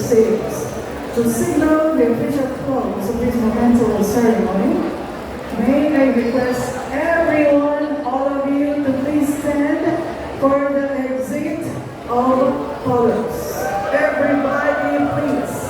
seats. To signal the official close of this momentous ceremony, may I request everyone, all of you, to please stand for the exit of colors. Everybody, please.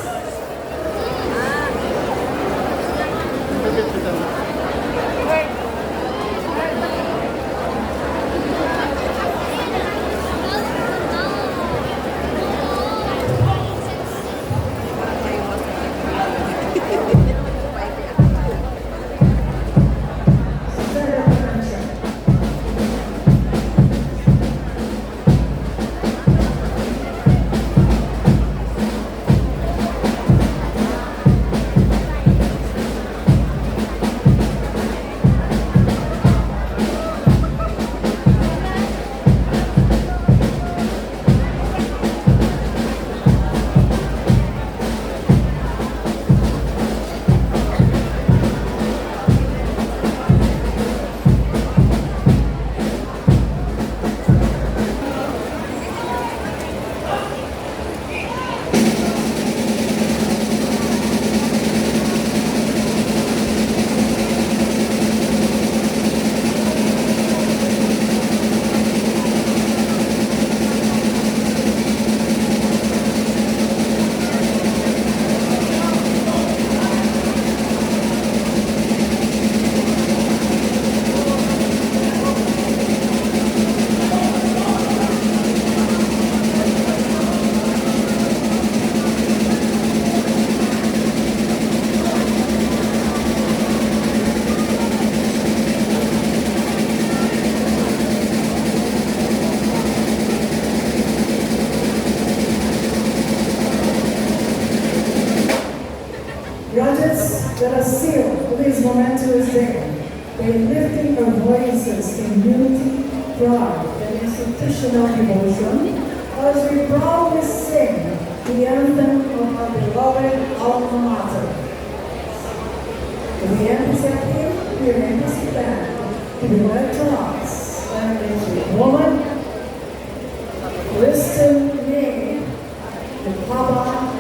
Judges, let us seal this momentous day by lifting our voices in unity, pride, and institutional devotion as we proudly sing the anthem of our beloved alma mater. To the NPCP, the NPC band, to be led to us, and is woman, Kristen May, the Papa,